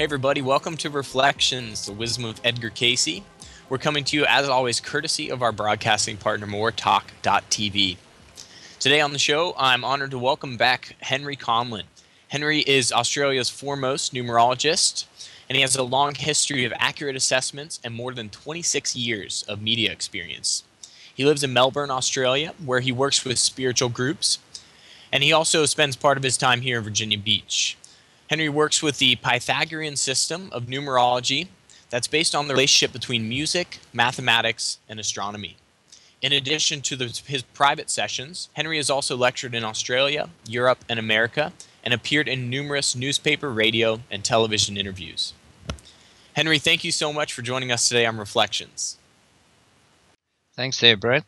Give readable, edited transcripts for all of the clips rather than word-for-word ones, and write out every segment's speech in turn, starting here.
Hey everybody, welcome to Reflections, the Wisdom of Edgar Cayce. We're coming to you, as always, courtesy of our broadcasting partner, moretalk.tv. Today on the show, I'm honored to welcome back Henry Conlan. Henry is Australia's foremost numerologist, and he has a long history of accurate assessments and more than 26 years of media experience. He lives in Melbourne, Australia, where he works with spiritual groups, and he also spends part of his time here in Virginia Beach. Henry works with the Pythagorean system of numerology that's based on the relationship between music, mathematics, and astronomy. In addition to his private sessions, Henry has also lectured in Australia, Europe, and America, and appeared in numerous newspaper, radio, and television interviews. Henry, thank you so much for joining us today on Reflections. Thanks there, Brett.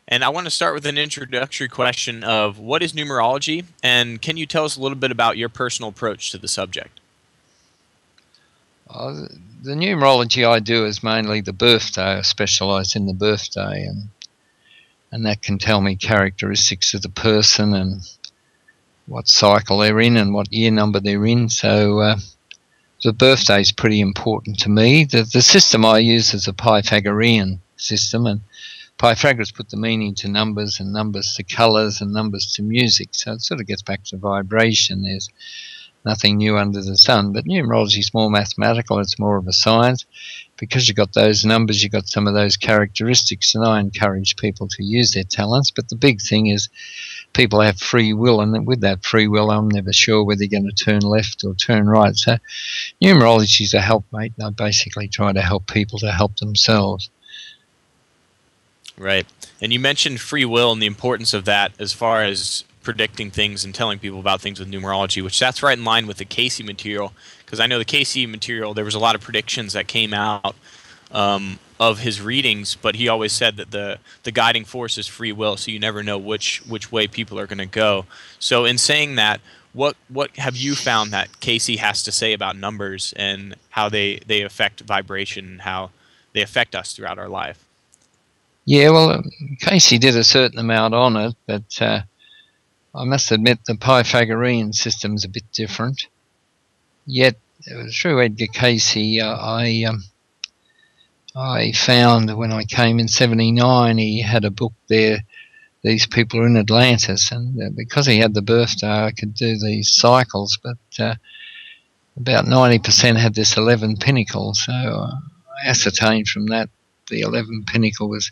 And I want to start with an introductory question of what is numerology, and can you tell us a little bit about your personal approach to the subject? The numerology I do is mainly the birthday. I specialise in the birthday, and that can tell me characteristics of the person and what cycle they're in and what year number they're in. So the birthday is pretty important to me. The system I use is a Pythagorean system, and Pythagoras put the meaning to numbers and numbers to colours and numbers to music, so it sort of gets back to vibration. There's nothing new under the sun, but numerology is more mathematical, it's more of a science. Because you've got those numbers, you've got some of those characteristics, and I encourage people to use their talents. But the big thing is people have free will, and with that free will I'm never sure whether you're going to turn left or turn right. So numerology is a helpmate, and I basically try to help people to help themselves. Right. And you mentioned free will and the importance of that as far as predicting things and telling people about things with numerology, which that's right in line with the Cayce material, because I know the Cayce material, there was a lot of predictions that came out of his readings, but he always said that the guiding force is free will, so you never know which way people are going to go. So in saying that, what have you found that Cayce has to say about numbers and how they affect vibration and how they affect us throughout our life? Yeah, well, Cayce did a certain amount on it, but I must admit the Pythagorean system's a bit different. Yet, through Edgar Cayce, I found when I came in '79, he had a book there, These People Are in Atlantis, and because he had the birthday, I could do these cycles, but about 90% had this 11 pinnacle, so I ascertained from that the 11 pinnacle was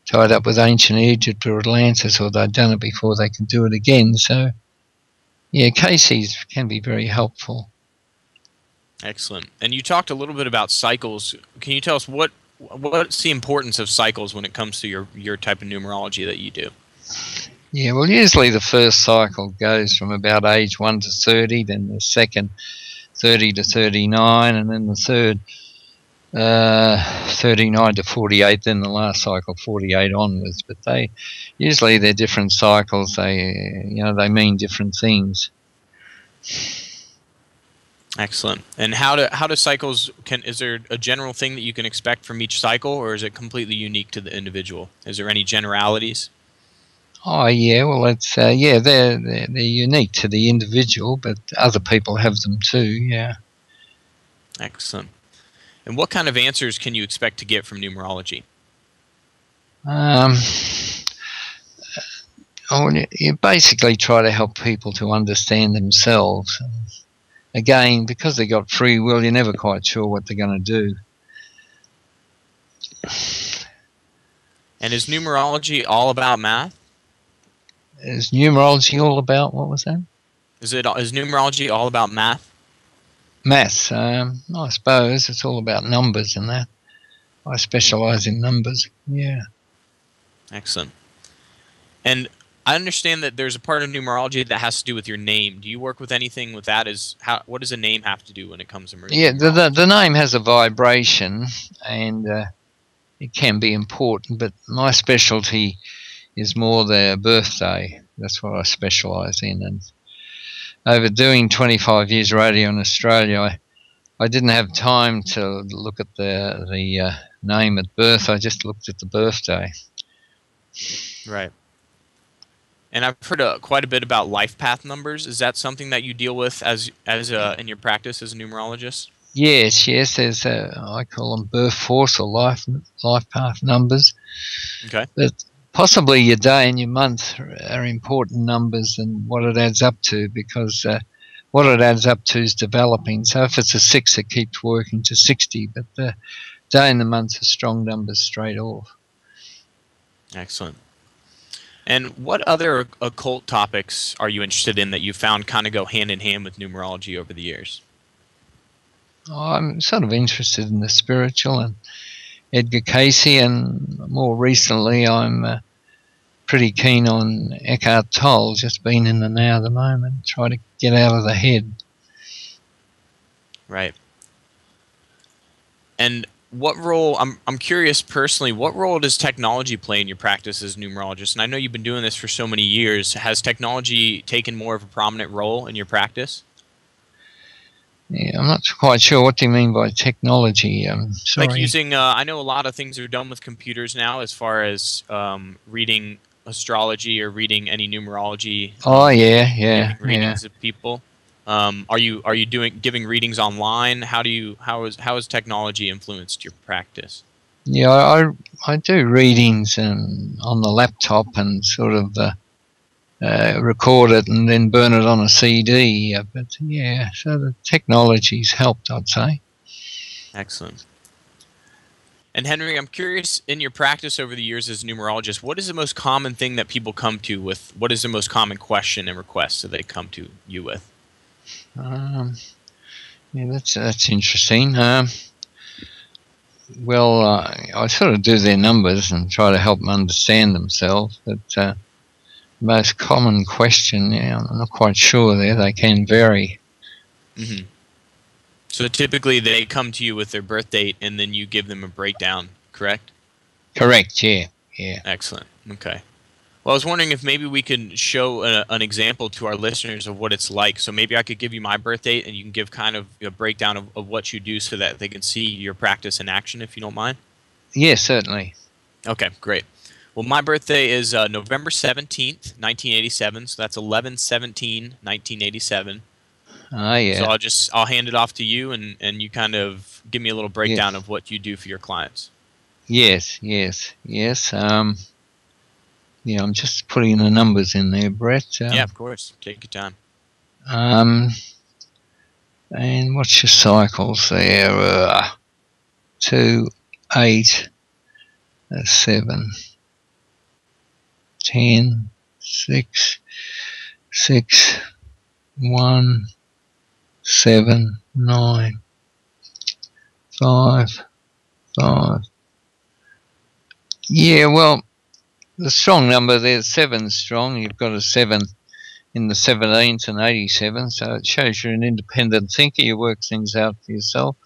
tied up with ancient Egypt or Atlantis, or they'd done it before they could do it again. So, yeah, Cayce's can be very helpful. Excellent. And you talked a little bit about cycles. Can you tell us what's the importance of cycles when it comes to your type of numerology that you do? Yeah, well, usually the first cycle goes from about age 1 to 30, then the second 30 to 39, and then the third 39 to 48, then the last cycle 48 onwards. But they're different cycles. They mean different things. Excellent. And how do cycles is there a general thing that you can expect from each cycle, or is it completely unique to the individual? Is there any generalities? Oh yeah, well it's they're unique to the individual, but other people have them too. Yeah. Excellent. And what kind of answers can you expect to get from numerology? You basically try to help people to understand themselves. Again, because they got free will, you're never quite sure what they're going to do. And is numerology all about math? Is numerology all about, what was that? Is numerology all about math? Maths, I suppose it's all about numbers and that. I specialise in numbers, yeah. Excellent. And I understand that there's a part of numerology that has to do with your name. Do you work with anything with that? What does a name have to do when it comes to numerology? Yeah, the name has a vibration, and it can be important, but my specialty is more the birthday. That's what I specialise in. And over doing 25 years radio in Australia, I didn't have time to look at the name at birth. I just looked at the birthday. Right. And I've heard quite a bit about life path numbers. Is that something that you deal with as in your practice as a numerologist? Yes, yes. There's I call them birth force or life path numbers. Okay. But possibly your day and your month are important numbers and what it adds up to, because what it adds up to is developing. So if it's a 6, it keeps working to 60, but the day and the month are strong numbers straight off. Excellent. And what other occult topics are you interested in that you found kind of go hand in hand with numerology over the years? I'm sort of interested in the spiritual and Edgar Cayce, and more recently I'm pretty keen on Eckhart Tolle, just being in the now, the moment, try to get out of the head. Right. And what role, I'm curious personally, what role does technology play in your practice as a numerologist? And I know you've been doing this for so many years. Has technology taken more of a prominent role in your practice? Yeah, I'm not quite sure. What do you mean by technology? Sorry. Like using, I know a lot of things are done with computers now as far as reading astrology or reading any numerology. Oh, yeah. Readings of people. Are you giving readings online? How has technology influenced your practice? Yeah, I do readings on the laptop and sort of record it and then burn it on a CD. But yeah, so the technology's helped, I'd say. Excellent. And Henry, I'm curious, in your practice over the years as a numerologist, what is the most common thing that people come to with? What is the most common question and request that they come to you with? Yeah, that's interesting. Well, I sort of do their numbers and try to help them understand themselves, but the most common question, yeah, I'm not quite sure there. They can vary. Mm-hmm. So typically they come to you with their birth date and then you give them a breakdown, correct? Correct, yeah. Excellent. Okay. Well, I was wondering if maybe we could show an example to our listeners of what it's like. So maybe I could give you my birth date and you can give kind of a breakdown of what you do so that they can see your practice in action, if you don't mind. Yeah, certainly. Okay, great. Well, my birthday is November 17th, 1987, so that's 11/17/1987. Yeah. So I'll hand it off to you and you kind of give me a little breakdown of what you do for your clients. Yes. Yeah, I'm just putting the numbers in there, Brett. Yeah, of course. Take your time. And what's your cycles there? 2, 8, 7, 10, 6, 1, 7, 9, 5. Yeah, well, the strong number there's 7 strong. You've got a 7 in the 17th and 87, so it shows you're an independent thinker. You work things out for yourself.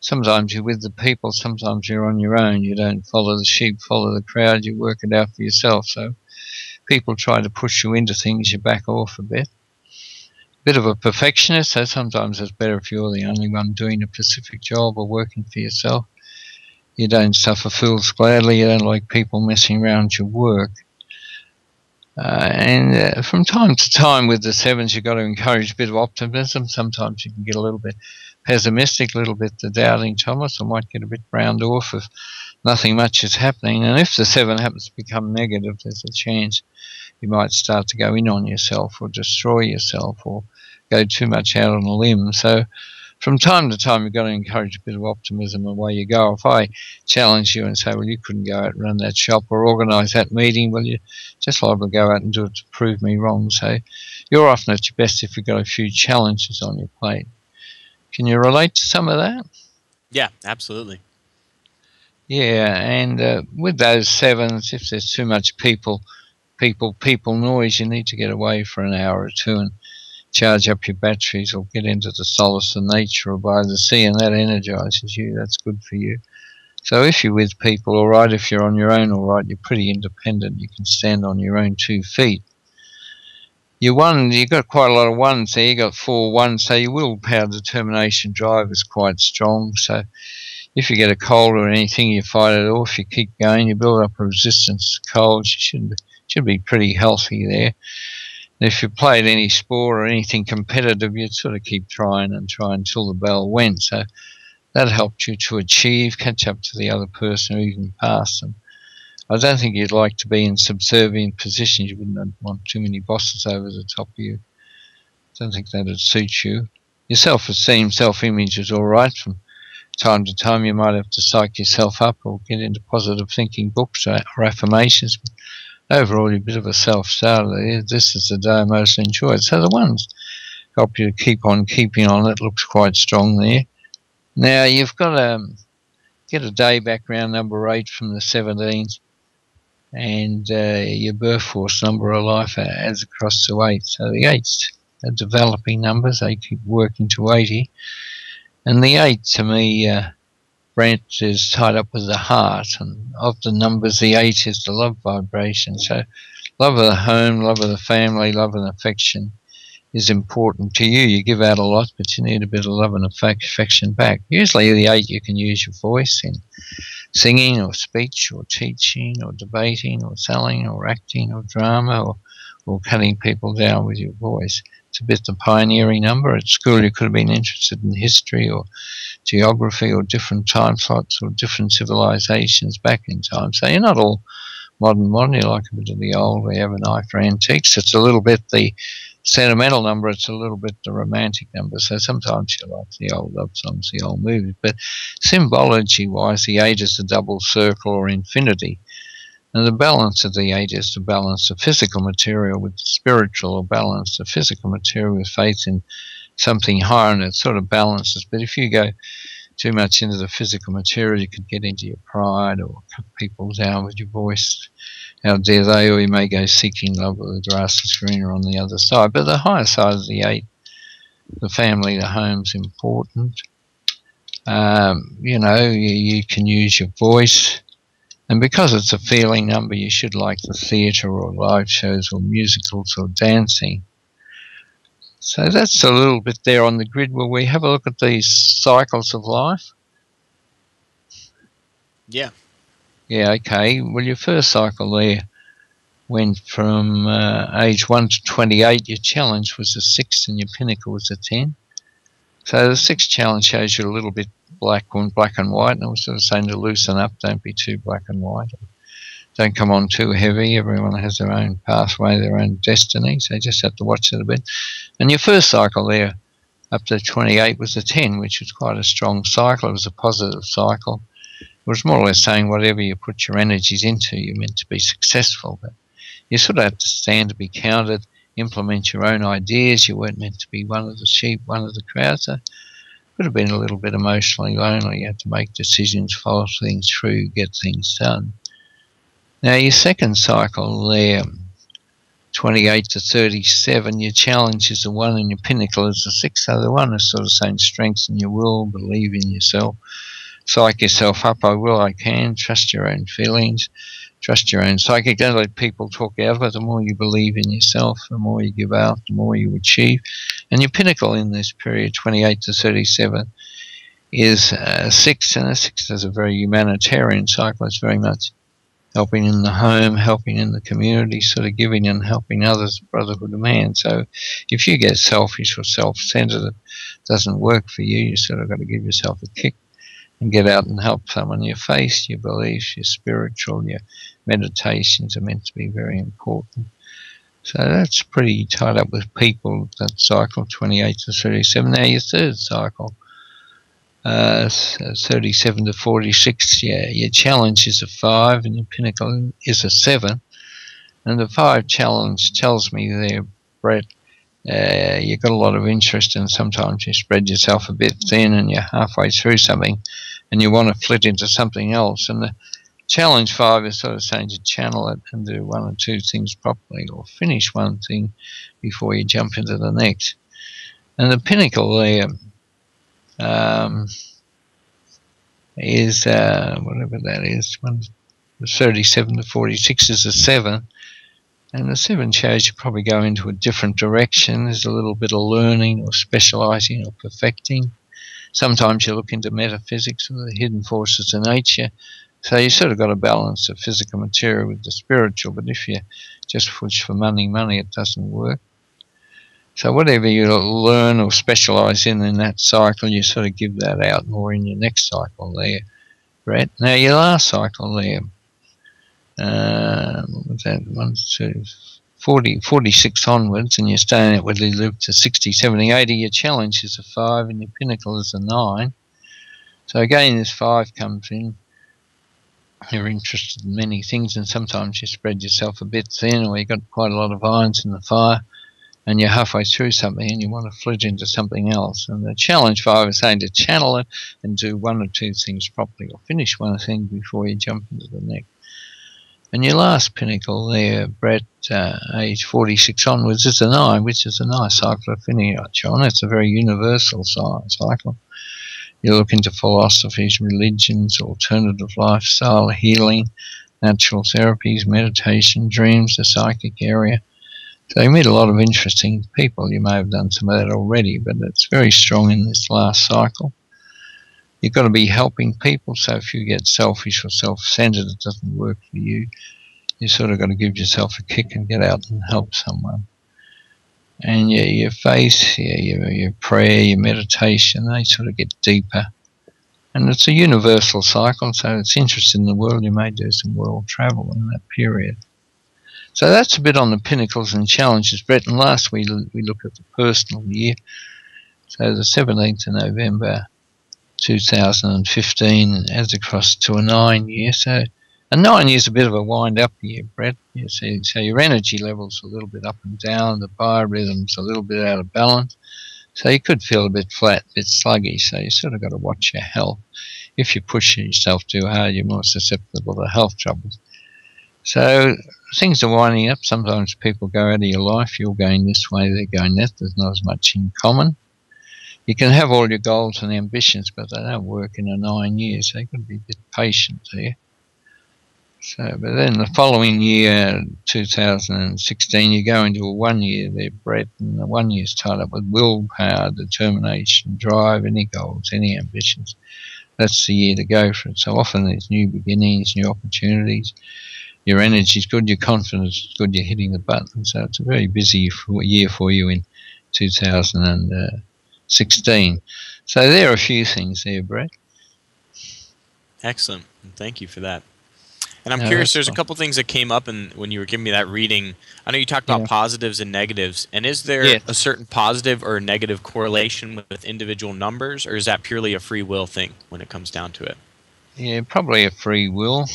Sometimes you're with the people, sometimes you're on your own. You don't follow the sheep, follow the crowd. You work it out for yourself. So people try to push you into things, you back off a bit. Bit of a perfectionist, so sometimes it's better if you're the only one doing a specific job or working for yourself. You don't suffer fools gladly. You don't like people messing around your work. And from time to time with the 7s, you've got to encourage a bit of optimism. Sometimes you can get a little bit pessimistic, a little bit the doubting Thomas, or might get a bit round off if nothing much is happening. And if the 7 happens to become negative, there's a chance you might start to go in on yourself or destroy yourself or go too much out on a limb. So from time to time, you've got to encourage a bit of optimism away you go. If I challenge you and say, well, you couldn't go out and run that shop or organise that meeting, well, you're just liable to go out and do it to prove me wrong. So you're often at your best if you've got a few challenges on your plate. Can you relate to some of that? Yeah, absolutely. Yeah, and with those 7s, if there's too much people noise, you need to get away for an hour or two and charge up your batteries or get into the solace of nature or by the sea, and that energizes you. That's good for you. So if you're with people, all right. If you're on your own, all right. You're pretty independent. You can stand on your own 2 feet. You've got quite a lot of 1s there. You got 4 1s, so your willpower, determination, drive is quite strong. So if you get a cold or anything, you fight it off. You keep going. You build up a resistance to cold. You should be pretty healthy there. And if you played any sport or anything competitive, you'd sort of keep trying and try until the bell went. So that helped you to catch up to the other person or even pass them. I don't think you'd like to be in subservient positions. You wouldn't want too many bosses over the top of you. I don't think that would suit you. Your self-esteem, self-image is all right. From time to time you might have to psych yourself up or get into positive thinking books or affirmations. But overall, you're a bit of a self-starter. This is the day I most enjoy it. So the ones help you to keep on keeping on. It looks quite strong there. Now, you've got to get a day background number 8 from the 17th. And your birth force number of life adds across to 8. So the 8s are developing numbers. They keep working to 80. And the 8, to me, Brent, is tied up with the heart. And of the numbers, the 8 is the love vibration. So love of the home, love of the family, love and affection is important to you. You give out a lot, but you need a bit of love and affection back. Usually the 8, you can use your voice in singing or speech or teaching or debating or selling or acting or drama or cutting people down with your voice. It's a bit the pioneering number. At school you could have been interested in history or geography or different time slots or different civilizations back in time. So you're not all modern. You like a bit of the old. We have an eye for antiques. It's a little bit the sentimental number, it's a little bit the romantic number. So sometimes you like the old love songs, the old movies. But symbology-wise, the 8 is a double circle or infinity. And the balance of the 8 is to balance the physical material with the spiritual, or balance the physical material with faith in something higher, and it sort of balances. But if you go too much into the physical material, you could get into your pride or cut people down with your voice. How dare they? Or you may go seeking love where the grass is greener on the other side. But the higher side of the 8, the family, the home's important. You can use your voice. And because it's a feeling number, you should like the theatre or live shows or musicals or dancing. So that's a little bit there on the grid. Will we have a look at these cycles of life? Yeah. Yeah, okay. Well, your first cycle there went from age 1 to 28. Your challenge was a 6 and your pinnacle was a 10. So the 6 challenge shows you a little bit black and white. And I was sort of saying to loosen up, don't be too black and white. Don't come on too heavy. Everyone has their own pathway, their own destiny. So you just have to watch it a bit. And your first cycle there, up to 28, was a 10, which was quite a strong cycle. It was a positive cycle. It was more or less saying whatever you put your energies into, you're meant to be successful. But you sort of have to stand to be counted, implement your own ideas. You weren't meant to be one of the sheep, one of the crowd. So it could have been a little bit emotionally lonely. You had to make decisions, follow things through, get things done. Now your second cycle there, 28 to 37, your challenge is a 1 and your pinnacle is a 6. So the 1 is sort of saying strengthen your will, believe in yourself, psych yourself up. I will, I can, trust your own feelings, trust your own psychic. Don't let people talk out of it. The more you believe in yourself, the more you give out, the more you achieve. And your pinnacle in this period, 28 to 37, is a 6, and a 6 is a very humanitarian cycle. It's very much helping in the home, helping in the community, sort of giving and helping others, brotherhood of man. So if you get selfish or self-centered, it doesn't work for you. You sort of got to give yourself a kick and get out and help someone. Your faith, your beliefs, your spiritual, your meditations are meant to be very important. So that's pretty tied up with people, that cycle, 28 to 37. Now your third cycle, 37 to 46, your challenge is a 5 and your pinnacle is a 7. And the 5 challenge tells me there, Brett, you've got a lot of interest, and sometimes you spread yourself a bit thin and you're halfway through something and you want to flit into something else. And the challenge 5 is sort of saying to channel it and do 1 or 2 things properly, or finish one thing before you jump into the next. And the pinnacle there is whatever that is, 37 to 46 is a 7, and the 7 shows you probably go into a different direction. There's a little bit of learning or specializing or perfecting. Sometimes you look into metaphysics or the hidden forces of nature. So you sort of got to balance the physical material with the spiritual. But if you just push for money, it doesn't work. So whatever you learn or specialise in that cycle, you sort of give that out more in your next cycle there, Brett. Now your last cycle there, what was that, 1, 2, 40, 46 onwards, and you're staying out whether you live to 60, 70, 80, your challenge is a 5 and your pinnacle is a 9. So again, this 5 comes in. You're interested in many things, and sometimes you spread yourself a bit thin, or you've got quite a lot of irons in the fire, and you're halfway through something and you want to flit into something else. And the challenge 5 is saying to channel it and do 1 or 2 things properly, or finish one thing before you jump into the next. And your last pinnacle there, Brett, age 46 onwards, is a 9, which is a nice cycle of finish on. It's a very universal cycle. You look into philosophies, religions, alternative lifestyle, healing, natural therapies, meditation, dreams, the psychic area. So you meet a lot of interesting people. You may have done some of that already, but it's very strong in this last cycle. You've got to be helping people, so if you get selfish or self-centered, it doesn't work for you. You sort of got to give yourself a kick and get out and help someone. And your faith, your prayer, your meditation, they sort of get deeper. And it's a universal cycle, so it's interested in the world. You may do some world travel in that period. So that's a bit on the pinnacles and challenges, Brett. And last we looked at the personal year. So the 17th of November 2015 as across to a 9 year. So a 9 year is a bit of a wind-up year, Brett. You see, so your energy level's a little bit up and down, the biorhythm's a little bit out of balance. So you could feel a bit flat, a bit sluggish, so you sort of got to watch your health. If you push yourself too hard, you're more susceptible to health troubles. So things are winding up. Sometimes people go out of your life, you're going this way, they're going that. There's not as much in common. You can have all your goals and ambitions, but they don't work in a 9 years, so you've got to be a bit patient there. So, but then the following year, 2016, you go into a 1 year there, Brett, and the 1 year's tied up with willpower, determination, drive, any goals, any ambitions. That's the year to go for it. So often there's new beginnings, new opportunities. Your energy's good, your confidence is good, you're hitting the button. So it's a very busy year for you in 2016. So there are a few things there, Brett. Excellent. Thank you for that. And I'm curious, there's a couple things that came up when you were giving me that reading. I know you talked about positives and negatives. And is there a certain positive or negative correlation with individual numbers, or is that purely a free will thing when it comes down to it? Yeah, probably a free will.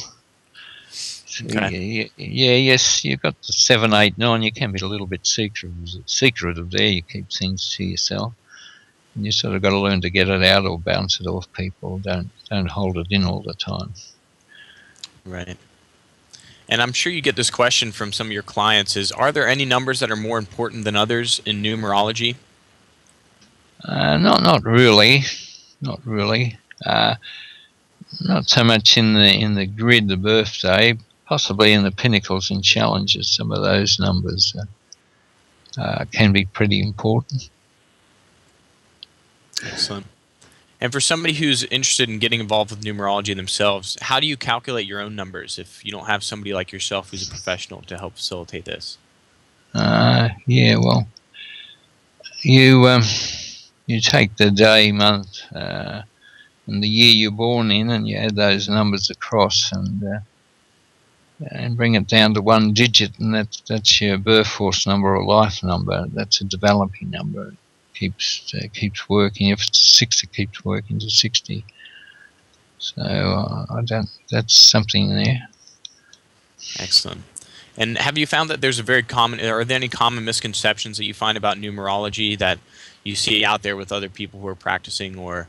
Okay. Yes, you've got the 7, 8, 9. You can be a little bit secretive there. You keep things to yourself. And you sort of got to learn to get it out or bounce it off people. Don't hold it in all the time. Right. And I'm sure you get this question from some of your clients are there any numbers that are more important than others in numerology? Not really. Not really. Not so much in the grid, the birthday, possibly in the pinnacles and challenges. Some of those numbers can be pretty important. Excellent. And for somebody who's interested in getting involved with numerology themselves, how do you calculate your own numbers if you don't have somebody like yourself who's a professional to help facilitate this? Yeah, well, you take the day, month, and the year you're born in, and you add those numbers across and bring it down to 1 digit, and that's your birth force number or life number. That's a developing number. Keeps working. If it's 6, it keeps working to 60. So that's something there. Excellent. And have you found that are there any common misconceptions that you find about numerology that you see out there with other people who are practicing, or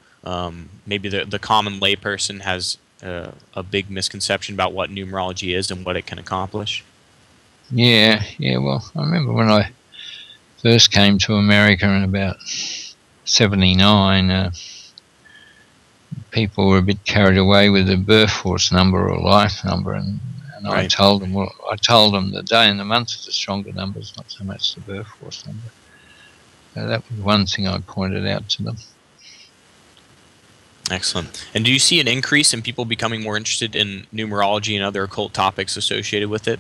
maybe the common layperson has a big misconception about what numerology is and what it can accomplish? Yeah. Well, I remember when I first came to America in about 79, people were a bit carried away with the birth force number or life number, and right. I told them the day and the month is the stronger numbers, not so much the birth force number. So that was one thing I pointed out to them. Excellent. And do you see an increase in people becoming more interested in numerology and other occult topics associated with it?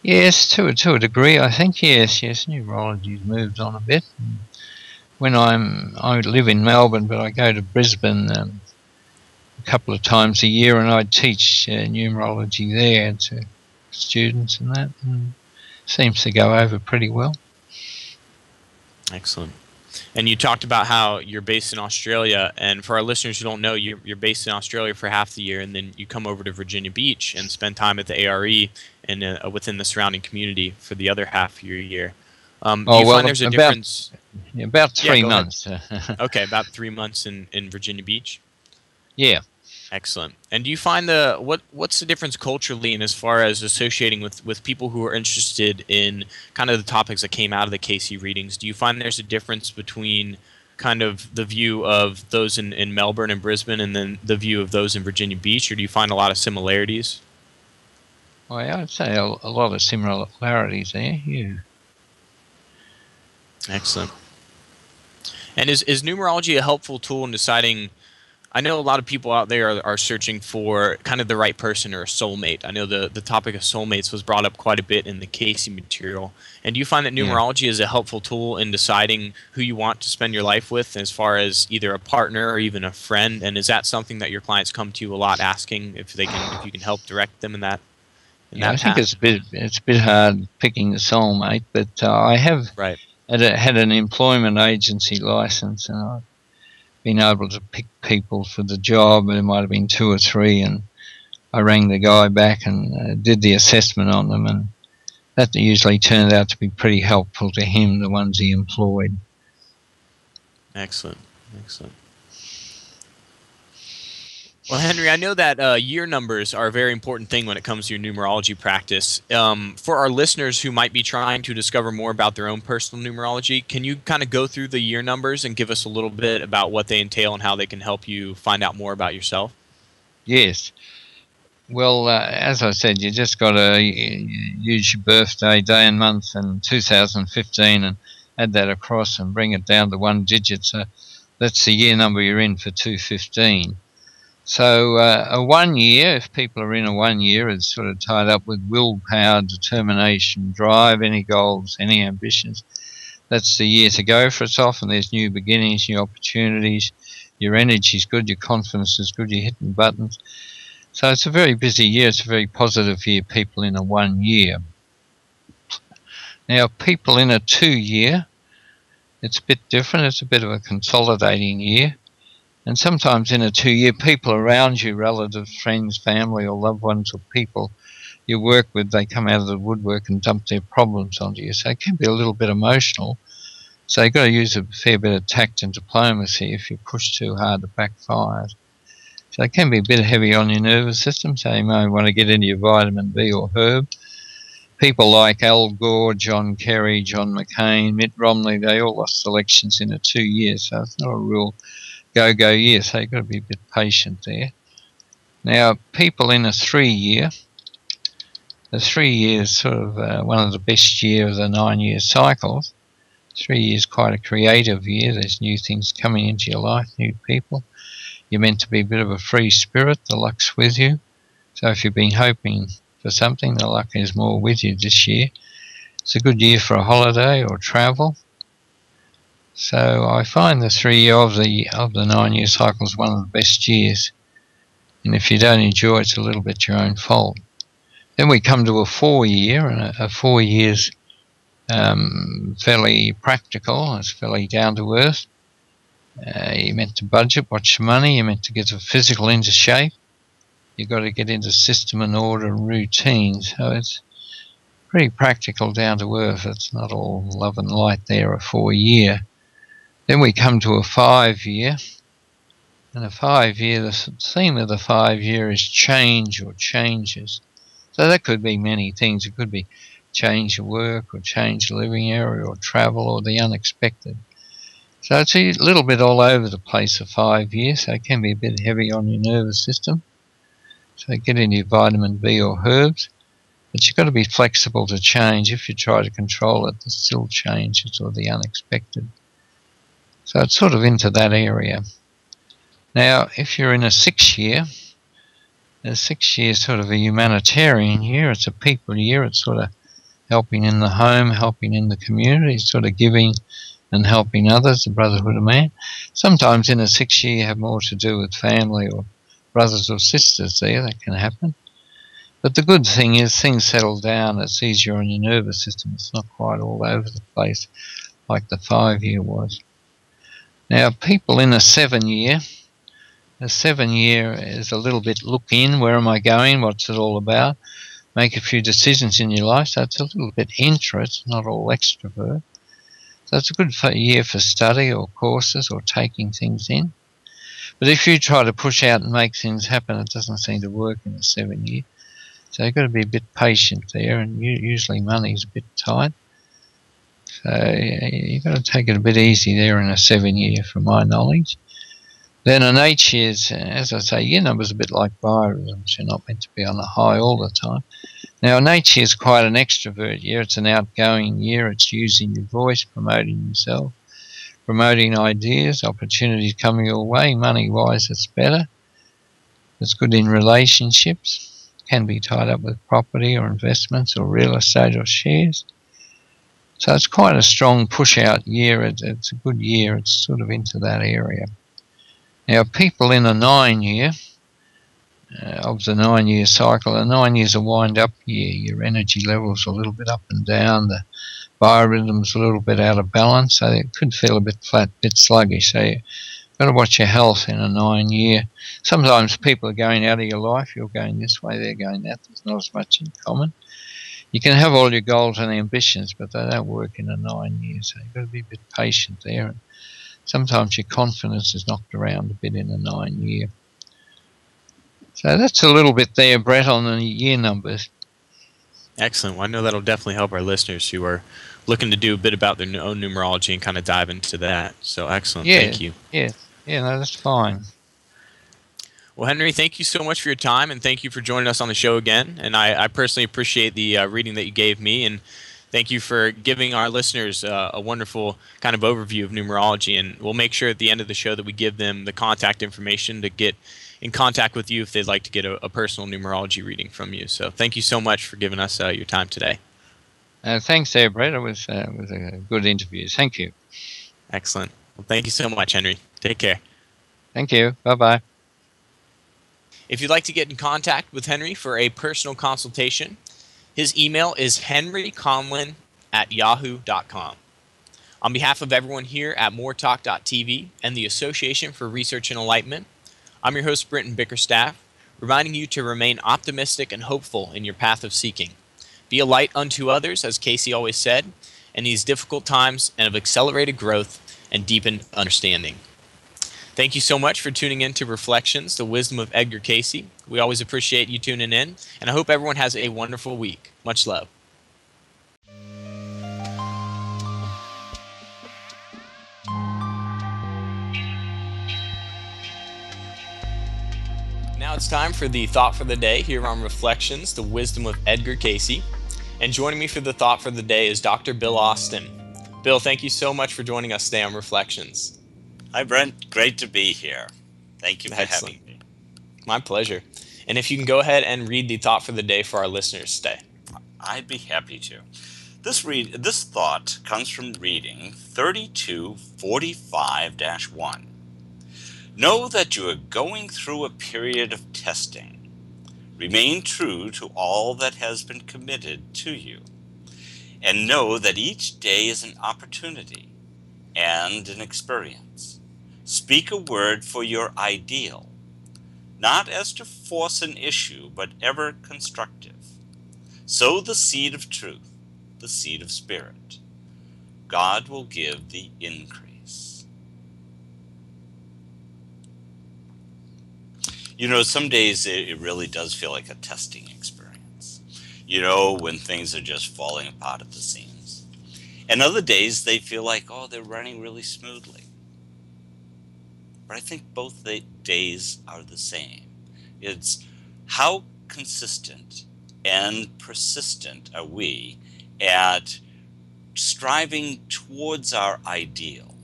Yes, to a degree, I think. Yes, numerology's moved on a bit. When I live in Melbourne, but I go to Brisbane a couple of times a year, and I teach numerology there to students, and that seems to go over pretty well. Excellent. And you talked about how you're based in Australia, and for our listeners who don't know, you're based in Australia for half the year, and then you come over to Virginia Beach and spend time at the ARE and within the surrounding community for the other half of your year. Do you find there's a difference? About 3 months. Okay, about 3 months in Virginia Beach. Yeah. Excellent. And do you find what's the difference culturally and as far as associating with people who are interested in kind of the topics that came out of the Cayce readings? Do you find there's a difference between kind of the view of those in Melbourne and Brisbane and then the view of those in Virginia Beach, or do you find a lot of similarities? Well, I'd say a lot of similarities there. Yeah. Excellent. And is numerology a helpful tool in deciding? I know a lot of people out there are searching for kind of the right person or a soulmate. I know the topic of soulmates was brought up quite a bit in the Cayce material. And do you find that numerology is a helpful tool in deciding who you want to spend your life with as far as either a partner or even a friend? And is that something that your clients come to you a lot asking if you can help direct them in that? I think it's a bit hard picking the soulmate, but I have had an employment agency license, and I've been able to pick people for the job. There might have been 2 or 3, and I rang the guy back and did the assessment on them, and that usually turned out to be pretty helpful to him, the ones he employed. Excellent. Well, Henry, I know that year numbers are a very important thing when it comes to your numerology practice. For our listeners who might be trying to discover more about their own personal numerology, can you kind of go through the year numbers and give us a little bit about what they entail and how they can help you find out more about yourself? Yes. Well, as I said, you just got to use your birthday, day and month, and 2015 and add that across and bring it down to 1 digit. So that's the year number you're in for 215. So a 1 year, if people are in a 1 year, is sort of tied up with willpower, determination, drive, any goals, any ambitions. That's the year to go for it. Often there's new beginnings, new opportunities. Your energy's good, your confidence is good, you're hitting buttons. So it's a very busy year. It's a very positive year, people in a 1 year. Now, people in a 2 year, it's a bit different. It's a bit of a consolidating year. And sometimes in a 2 year, people around you, relatives, friends, family, or loved ones, or people you work with, they come out of the woodwork and dump their problems onto you. So it can be a little bit emotional. So you've got to use a fair bit of tact and diplomacy. If you push too hard, it backfires. So it can be a bit heavy on your nervous system. So you may want to get into your vitamin B or herb. People like Al Gore, John Kerry, John McCain, Mitt Romney, they all lost elections in a 2 year. So it's not a real go year, so you've got to be a bit patient there. Now, people in a 3 year, the 3 year is sort of one of the best year of the 9 year cycles. 3 years quite a creative year. There's new things coming into your life, new people. You're meant to be a bit of a free spirit. The luck's with you. So if you've been hoping for something, the luck is more with you this year. It's a good year for a holiday or travel. So I find the 3 year of the 9 year cycle is one of the best years. And if you don't enjoy it, it's a little bit your own fault. Then we come to a 4 year, and a 4 year's fairly practical. It's fairly down to earth. You're meant to budget, watch your money. You're meant to get the physical into shape. You've got to get into system and order and routine. So it's pretty practical, down to earth. It's not all love and light there, a 4 year. Then we come to a 5 year, and a 5 year, the theme of the 5 year is change or changes. So that could be many things. It could be change of work or change of living area or travel or the unexpected. So it's a little bit all over the place, a 5 year, so it can be a bit heavy on your nervous system. So get into your vitamin B or herbs, but you've got to be flexible to change. If you try to control it, there's still changes or the unexpected. So it's sort of into that area. Now, if you're in a 6 year, the 6 year is sort of a humanitarian year. It's a people year. It's sort of helping in the home, helping in the community, sort of giving and helping others, the brotherhood of man. Sometimes in a 6 year you have more to do with family or brothers or sisters there. That can happen. But the good thing is things settle down. It's easier on your nervous system. It's not quite all over the place like the 5 year was. Now, people in a 7 year is a little bit look in. Where am I going? What's it all about? Make a few decisions in your life. So it's a little bit introvert, not all extrovert. So it's a good year for study or courses or taking things in. But if you try to push out and make things happen, it doesn't seem to work in a 7 year. So you've got to be a bit patient there, and usually money's a bit tight. So you've got to take it a bit easy there in a 7 year, from my knowledge. Then an 8 years, as I say, year number's a bit like biorhythms. You're not meant to be on a high all the time. Now, an 8 year is quite an extrovert year. It's an outgoing year. It's using your voice, promoting yourself, promoting ideas, opportunities coming your way. Money-wise, it's better. It's good in relationships. Can be tied up with property or investments or real estate or shares. So it's quite a strong push-out year. It's a good year. It's sort of into that area. Now, people in a 9 year, of the 9 year cycle, a 9 years a wind-up year. Your energy level's a little bit up and down. The biorhythm's a little bit out of balance, so it could feel a bit flat, a bit sluggish. So you've got to watch your health in a 9 year. Sometimes people are going out of your life. You're going this way, they're going that. There's not as much in common. You can have all your goals and ambitions, but they don't work in a 9 years. So you've got to be a bit patient there. And sometimes your confidence is knocked around a bit in a 9 year. So that's a little bit there, Brett, on the year numbers. Excellent. Well, I know that'll definitely help our listeners who are looking to do a bit about their own numerology and kind of dive into that. So excellent. Yeah, thank you. Yeah, no, that's fine. Well, Henry, thank you so much for your time, and thank you for joining us on the show again. And I personally appreciate the reading that you gave me, and thank you for giving our listeners a wonderful kind of overview of numerology. And we'll make sure at the end of the show that we give them the contact information to get in contact with you if they'd like to get a personal numerology reading from you. So thank you so much for giving us your time today. Thanks there, Brett. It was a good interview. Thank you. Excellent. Well, thank you so much, Henry. Take care. Thank you. Bye-bye. If you'd like to get in contact with Henry for a personal consultation, his email is henryconlan@yahoo.com. On behalf of everyone here at moretalk.tv and the Association for Research and Enlightenment, I'm your host, Brenton Bickerstaff, reminding you to remain optimistic and hopeful in your path of seeking. Be a light unto others, as Cayce always said, in these difficult times and of accelerated growth and deepened understanding. Thank you so much for tuning in to Reflections, the Wisdom of Edgar Cayce. We always appreciate you tuning in, and I hope everyone has a wonderful week. Much love. Now it's time for the Thought for the Day here on Reflections, the Wisdom of Edgar Cayce. And joining me for the Thought for the Day is Dr. Bill Austin. Bill, thank you so much for joining us today on Reflections. Hi, Brent. Great to be here. Thank you for having me. My pleasure. And if you can go ahead and read the Thought for the Day for our listeners today. I'd be happy to. This thought comes from reading 3245-1. Know that you are going through a period of testing. Remain true to all that has been committed to you. And know that each day is an opportunity and an experience. Speak a word for your ideal, not as to force an issue, but ever constructive. Sow the seed of truth, the seed of spirit. God will give the increase. You know, some days it really does feel like a testing experience. You know, when things are just falling apart at the seams. And other days they feel like, oh, they're running really smoothly. But I think both the days are the same. It's how consistent and persistent are we at striving towards our ideal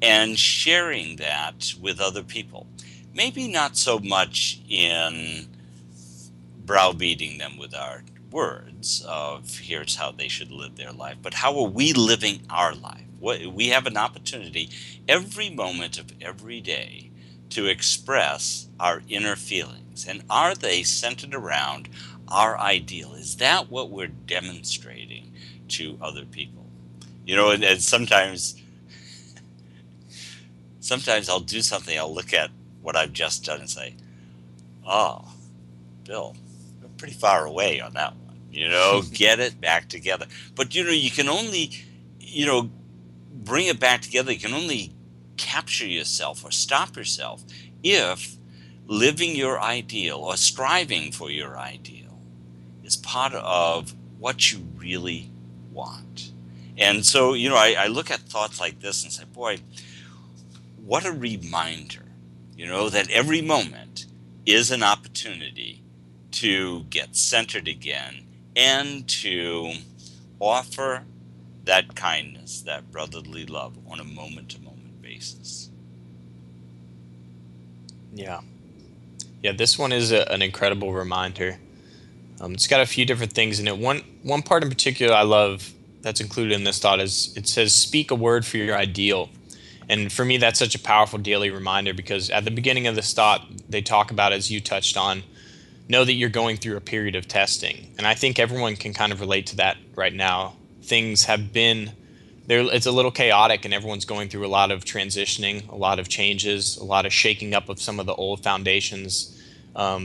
and sharing that with other people. Maybe not so much in browbeating them with our words of here's how they should live their life, but how are we living our life? We have an opportunity every moment of every day to express our inner feelings. And are they centered around our ideal? Is that what we're demonstrating to other people? You know, and sometimes I'll do something, I'll look at what I've just done and say, oh, Bill, we're pretty far away on that one. You know, get it back together. But, you know, you can only, you know, bring it back together. You can only capture yourself or stop yourself if living your ideal or striving for your ideal is part of what you really want. And so, you know, I look at thoughts like this and say, boy, what a reminder, you know, that every moment is an opportunity to get centered again and to offer that kindness, that brotherly love on a moment-to-moment basis. Yeah. Yeah, this one is an incredible reminder. It's got a few different things in it. One part in particular I love that's included in this thought is it says, speak a word for your ideal. And for me, that's such a powerful daily reminder, because at the beginning of this thought, they talk about, as you touched on, know that you're going through a period of testing. And I think everyone can kind of relate to that right now. Things have been there. It's a little chaotic, and everyone's going through a lot of transitioning, a lot of changes, a lot of shaking up of some of the old foundations,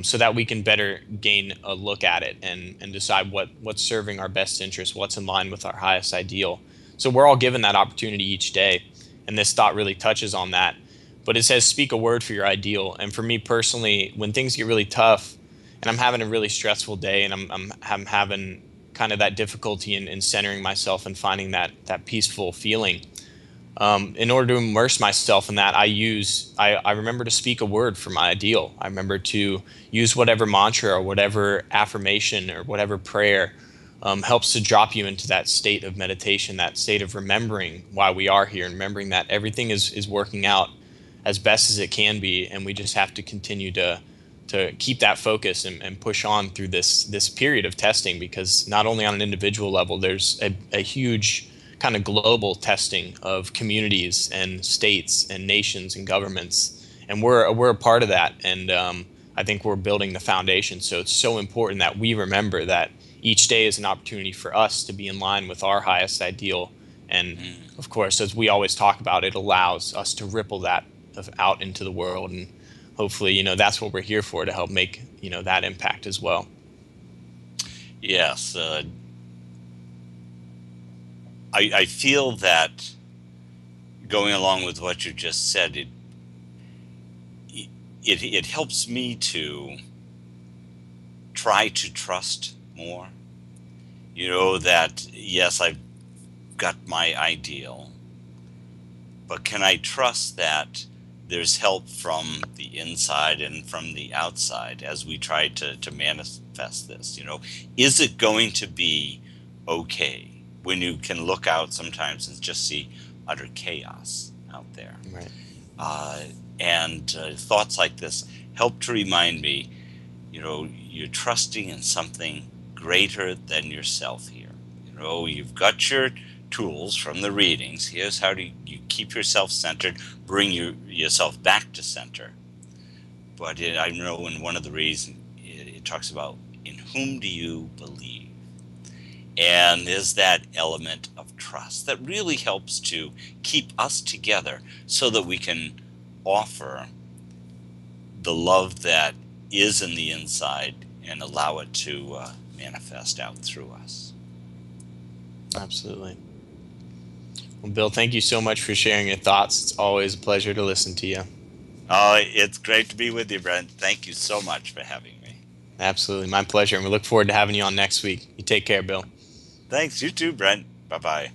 so that we can better gain a look at it and decide what's serving our best interest, what's in line with our highest ideal. So we're all given that opportunity each day. And this thought really touches on that. But it says, speak a word for your ideal. And for me personally, when things get really tough and I'm having a really stressful day and I'm having kind of that difficulty in centering myself and finding that peaceful feeling, in order to immerse myself in that, I remember to speak a word for my ideal. I remember to use whatever mantra or whatever affirmation or whatever prayer helps to drop you into that state of meditation, that state of remembering why we are here, and remembering that everything is working out as best as it can be, and we just have to continue to keep that focus and push on through this period of testing, because not only on an individual level, there's a huge kind of global testing of communities and states and nations and governments, and we're a part of that, and I think we're building the foundation. So it's so important that we remember that each day is an opportunity for us to be in line with our highest ideal. And of course, as we always talk about, it allows us to ripple that out into the world. And hopefully, you know, that's what we're here for, to help make, you know, that impact as well. Yes. I feel that, going along with what you just said, it helps me to try to trust more. You know, that yes, I've got my ideal, but can I trust that there's help from the inside and from the outside as we try to manifest this? You know, is it going to be okay when you can look out sometimes and just see utter chaos out there? Right. And thoughts like this help to remind me, you know, you're trusting in something greater than yourself here. You know, you've got your tools from the readings. Here's how you keep yourself centered, bring yourself back to center. But I know in one of the reasons it talks about, in whom do you believe? And there's that element of trust that really helps to keep us together so that we can offer the love that is in the inside and allow it to manifest out through us. Absolutely. Well, Bill, thank you so much for sharing your thoughts. It's always a pleasure to listen to you. Oh, it's great to be with you, Brent. Thank you so much for having me. Absolutely. My pleasure. And we look forward to having you on next week. You take care, Bill. Thanks. You too, Brent. Bye-bye.